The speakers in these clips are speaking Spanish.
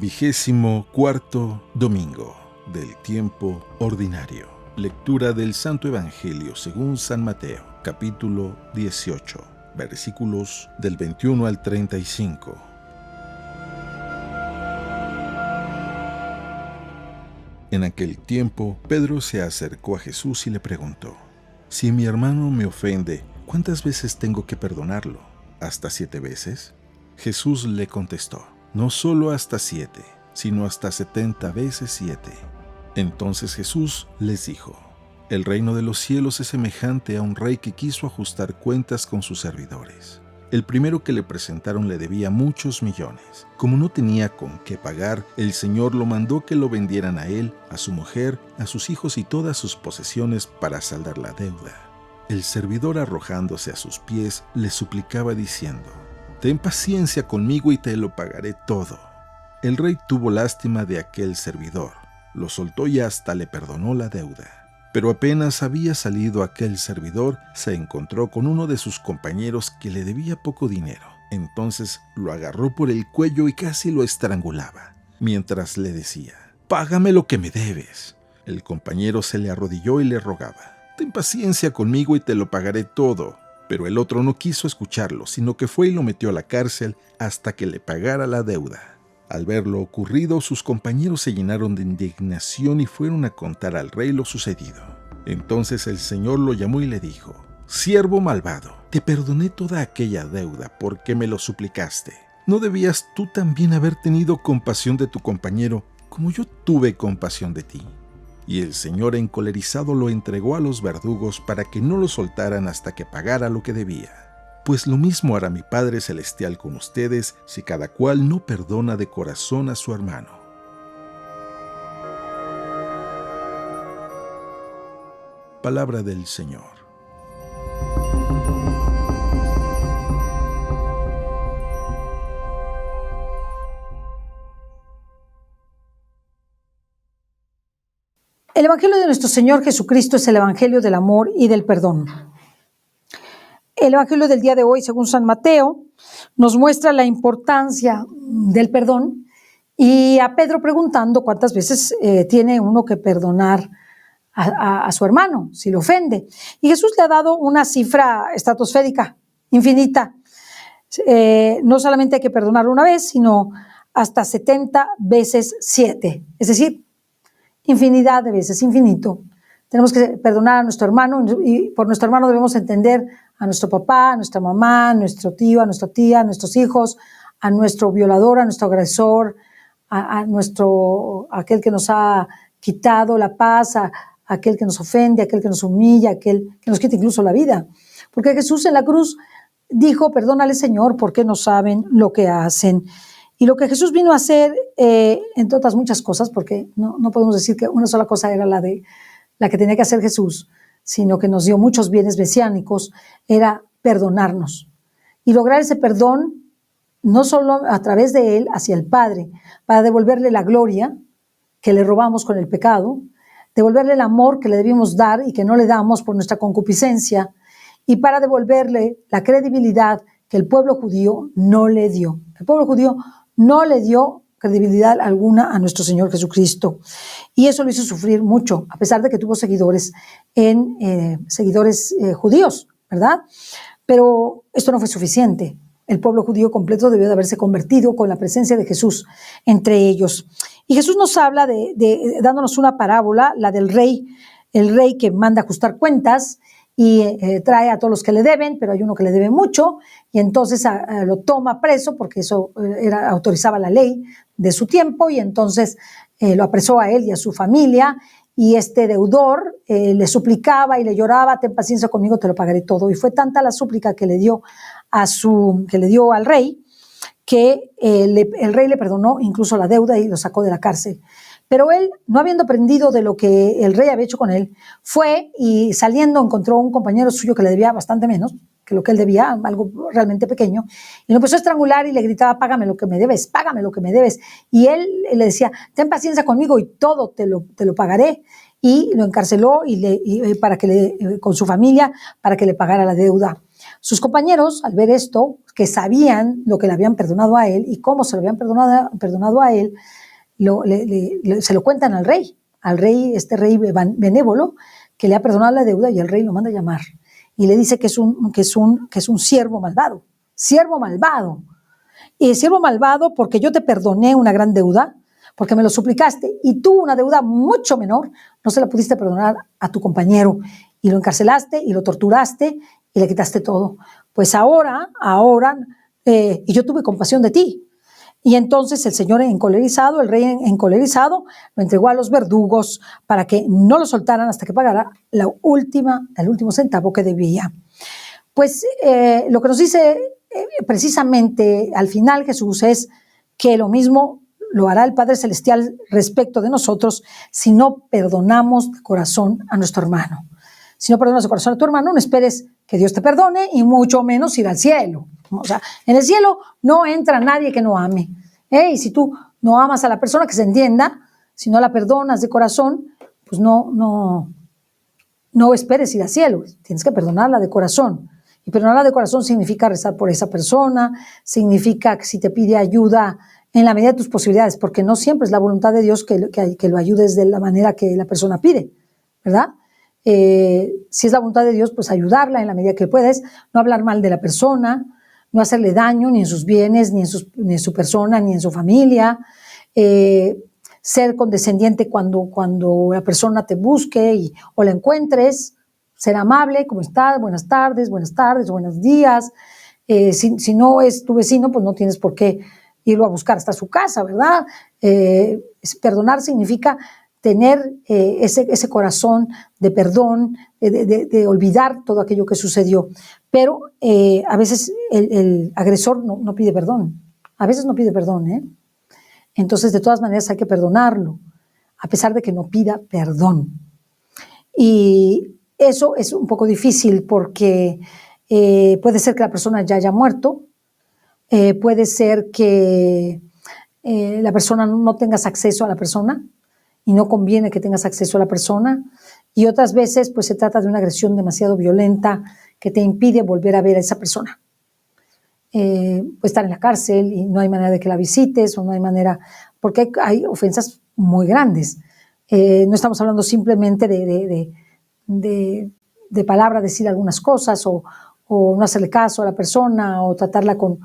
24º domingo del tiempo ordinario. Lectura del Santo Evangelio según San Mateo, capítulo 18, versículos del 21 al 35. En aquel tiempo, Pedro se acercó a Jesús y le preguntó: «Si mi hermano me ofende, ¿cuántas veces tengo que perdonarlo? ¿Hasta 7 veces?» Jesús le contestó: «No solo hasta 7, sino hasta 70 veces 7». Entonces Jesús les dijo: «El reino de los cielos es semejante a un rey que quiso ajustar cuentas con sus servidores. El primero que le presentaron le debía muchos millones. Como no tenía con qué pagar, el Señor lo mandó que lo vendieran a él, a su mujer, a sus hijos y todas sus posesiones para saldar la deuda. El servidor, arrojándose a sus pies, le suplicaba diciendo: «Ten paciencia conmigo y te lo pagaré todo». El rey tuvo lástima de aquel servidor, lo soltó y hasta le perdonó la deuda. Pero apenas había salido aquel servidor, se encontró con uno de sus compañeros que le debía poco dinero. Entonces lo agarró por el cuello y casi lo estrangulaba, mientras le decía: «Págame lo que me debes». El compañero se le arrodilló y le rogaba: «Ten paciencia conmigo y te lo pagaré todo». Pero el otro no quiso escucharlo, sino que fue y lo metió a la cárcel hasta que le pagara la deuda. Al ver lo ocurrido, sus compañeros se llenaron de indignación y fueron a contar al rey lo sucedido. Entonces el Señor lo llamó y le dijo: «Siervo malvado, te perdoné toda aquella deuda porque me lo suplicaste. ¿No debías tú también haber tenido compasión de tu compañero, como yo tuve compasión de ti?» Y el Señor, encolerizado, lo entregó a los verdugos para que no lo soltaran hasta que pagara lo que debía. Pues lo mismo hará mi Padre Celestial con ustedes si cada cual no perdona de corazón a su hermano. Palabra del Señor. El Evangelio de nuestro Señor Jesucristo es el Evangelio del amor y del perdón. El Evangelio del día de hoy, según San Mateo, nos muestra la importancia del perdón y a Pedro preguntando cuántas veces tiene uno que perdonar a su hermano si le ofende. Y Jesús le ha dado una cifra estratosférica, infinita. No solamente hay que perdonarlo una vez, sino hasta 70 veces 7, es decir, infinidad de veces, infinito. Tenemos que perdonar a nuestro hermano y por nuestro hermano debemos entender a nuestro papá, a nuestra mamá, a nuestro tío, a nuestra tía, a nuestros hijos, a nuestro violador, a nuestro agresor, a aquel que nos ha quitado la paz, a aquel que nos ofende, a aquel que nos humilla, a aquel que nos quita incluso la vida. Porque Jesús en la cruz dijo: «Perdónale, Señor, porque no saben lo que hacen». Y lo que Jesús vino a hacer, entre otras muchas cosas, porque no podemos decir que una sola cosa era la que tenía que hacer Jesús, sino que nos dio muchos bienes mesiánicos, era perdonarnos. Y lograr ese perdón, no solo a través de Él, hacia el Padre, para devolverle la gloria que le robamos con el pecado, devolverle el amor que le debimos dar y que no le damos por nuestra concupiscencia, y para devolverle la credibilidad que el pueblo judío no le dio. El pueblo judío no le dio credibilidad alguna a nuestro Señor Jesucristo. Y eso lo hizo sufrir mucho, a pesar de que tuvo seguidores judíos, ¿verdad? Pero esto no fue suficiente. El pueblo judío completo debió de haberse convertido con la presencia de Jesús entre ellos. Y Jesús nos habla dándonos una parábola, la del rey, el rey que manda ajustar cuentas y trae a todos los que le deben, pero hay uno que le debe mucho, y entonces lo toma preso, porque eso autorizaba la ley de su tiempo, y entonces lo apresó a él y a su familia, y este deudor le suplicaba y le lloraba: «Ten paciencia conmigo, te lo pagaré todo». Y fue tanta la súplica que le dio al rey, que el rey le perdonó incluso la deuda y lo sacó de la cárcel. Pero él, no habiendo aprendido de lo que el rey había hecho con él, fue y saliendo encontró un compañero suyo que le debía bastante menos que lo que él debía, algo realmente pequeño, y lo empezó a estrangular y le gritaba: «Págame lo que me debes, págame lo que me debes». Y él le decía: «Ten paciencia conmigo y todo te lo pagaré». Y lo encarceló con su familia para que le pagara la deuda. Sus compañeros, al ver esto, que sabían lo que le habían perdonado a él y cómo se lo habían perdonado a él, se lo cuentan al rey, este rey benévolo, que le ha perdonado la deuda, y el rey lo manda a llamar y le dice que es un siervo malvado. Y siervo malvado porque yo te perdoné una gran deuda, porque me lo suplicaste, y tú una deuda mucho menor no se la pudiste perdonar a tu compañero, y lo encarcelaste y lo torturaste y le quitaste todo. Pues ahora, y yo tuve compasión de ti. Y entonces el señor encolerizado, el rey encolerizado, lo entregó a los verdugos para que no lo soltaran hasta que pagara el último centavo que debía. Pues lo que nos dice precisamente al final Jesús es que lo mismo lo hará el Padre Celestial respecto de nosotros si no perdonamos de corazón a nuestro hermano. Si no perdonas de corazón a tu hermano, no esperes que Dios te perdone y mucho menos ir al cielo. O sea, en el cielo no entra nadie que no ame. Y si tú no amas a la persona, que se entienda, si no la perdonas de corazón, pues no esperes ir al cielo. Tienes que perdonarla de corazón. Y perdonarla de corazón significa rezar por esa persona, significa que si te pide ayuda en la medida de tus posibilidades, porque no siempre es la voluntad de Dios que lo ayudes de la manera que la persona pide, ¿verdad? Si es la voluntad de Dios, pues ayudarla en la medida que puedes, no hablar mal de la persona, no hacerle daño ni en sus bienes, ni en su persona, ni en su familia, ser condescendiente cuando la persona te busque o la encuentres, ser amable, ¿cómo estás? Buenas tardes, buenos días. Si no es tu vecino, pues no tienes por qué irlo a buscar hasta su casa, ¿verdad? Perdonar significa tener ese corazón de perdón, de olvidar todo aquello que sucedió. Pero a veces el agresor no pide perdón. A veces no pide perdón, ¿eh? Entonces, de todas maneras, hay que perdonarlo, a pesar de que no pida perdón. Y eso es un poco difícil porque puede ser que la persona ya haya muerto, puede ser que la persona no tengas acceso a la persona, y no conviene que tengas acceso a la persona, y otras veces pues se trata de una agresión demasiado violenta que te impide volver a ver a esa persona. Puede estar en la cárcel y no hay manera de que la visites, o no hay manera, porque hay ofensas muy grandes. No estamos hablando simplemente de palabra, decir algunas cosas, o no hacerle caso a la persona, o tratarla con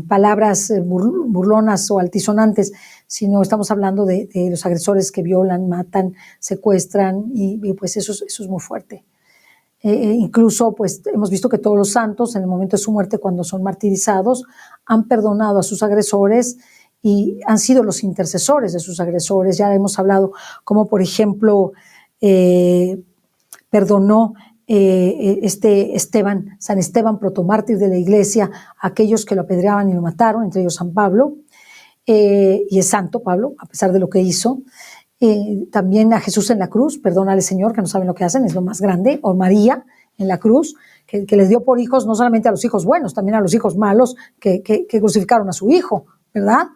palabras burlonas o altisonantes, sino estamos hablando de los agresores que violan, matan, secuestran, y pues eso es muy fuerte. Incluso pues hemos visto que todos los santos en el momento de su muerte, cuando son martirizados, han perdonado a sus agresores y han sido los intercesores de sus agresores. Ya hemos hablado como, por ejemplo, perdonó San Esteban, protomártir de la iglesia, a aquellos que lo apedreaban y lo mataron, entre ellos San Pablo, y es santo Pablo, a pesar de lo que hizo. También a Jesús en la cruz, perdónale Señor, que no saben lo que hacen, es lo más grande, o María en la cruz, que les dio por hijos no solamente a los hijos buenos, también a los hijos malos que crucificaron a su hijo, ¿verdad?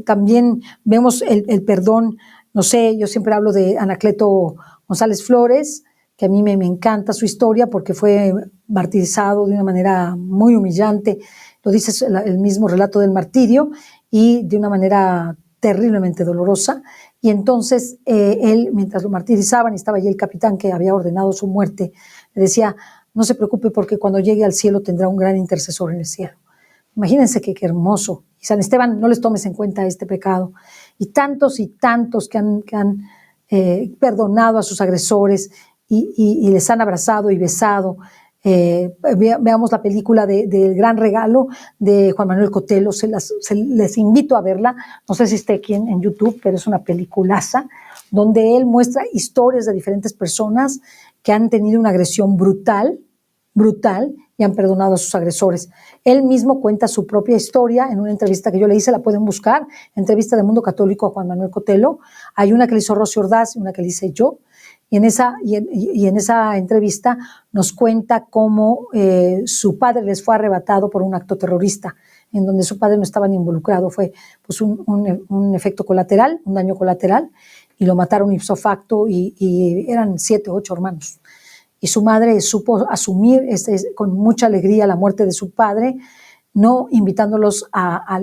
También vemos el perdón, no sé, yo siempre hablo de Anacleto González Flores, que a mí me encanta su historia porque fue martirizado de una manera muy humillante, lo dice el mismo relato del martirio, y de una manera terriblemente dolorosa. Y entonces él, mientras lo martirizaban, y estaba allí el capitán que había ordenado su muerte, le decía: no se preocupe, porque cuando llegue al cielo tendrá un gran intercesor en el cielo. Imagínense qué hermoso. Y San Esteban, no les tomes en cuenta este pecado. Y tantos que han perdonado a sus agresores y les han abrazado y besado. Veamos la película del Gran Regalo de Juan Manuel Cotelo, les invito a verla, no sé si esté aquí en YouTube, pero es una peliculaza donde él muestra historias de diferentes personas que han tenido una agresión brutal, y han perdonado a sus agresores. Él mismo cuenta su propia historia en una entrevista que yo le hice, la pueden buscar, entrevista de Mundo Católico a Juan Manuel Cotelo. Hay una que le hizo Rocío Ordaz y una que le hice yo. Y en esa entrevista nos cuenta cómo su padre les fue arrebatado por un acto terrorista, en donde su padre no estaba ni involucrado. Fue pues un efecto colateral, un daño colateral, y lo mataron ipso facto, y eran 7 o 8 hermanos. y su madre supo asumir con mucha alegría la muerte de su padre, no invitándolos a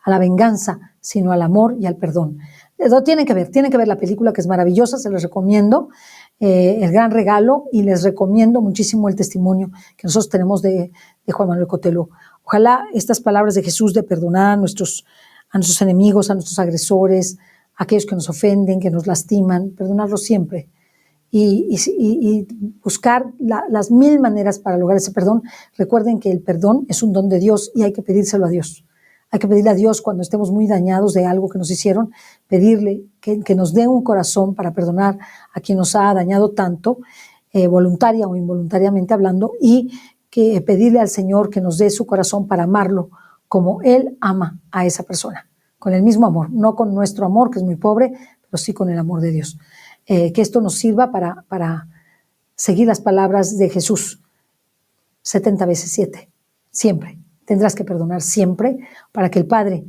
la venganza, sino al amor y al perdón. Tienen que ver la película, que es maravillosa, se les recomiendo, El Gran Regalo, y les recomiendo muchísimo el testimonio que nosotros tenemos de Juan Manuel Cotelo. Ojalá estas palabras de Jesús de perdonar a nuestros enemigos, a nuestros agresores, a aquellos que nos ofenden, que nos lastiman, perdonarlos siempre y buscar las 1000 maneras para lograr ese perdón. Recuerden que el perdón es un don de Dios y hay que pedírselo a Dios. Hay que pedirle a Dios cuando estemos muy dañados de algo que nos hicieron, pedirle que nos dé un corazón para perdonar a quien nos ha dañado tanto, voluntaria o involuntariamente hablando, y que pedirle al Señor que nos dé su corazón para amarlo como Él ama a esa persona, con el mismo amor, no con nuestro amor, que es muy pobre, pero sí con el amor de Dios. Que esto nos sirva para seguir las palabras de Jesús, 70 veces 7, siempre. Tendrás que perdonar siempre para que el Padre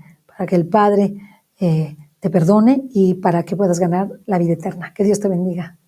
te perdone y para que puedas ganar la vida eterna. Que Dios te bendiga.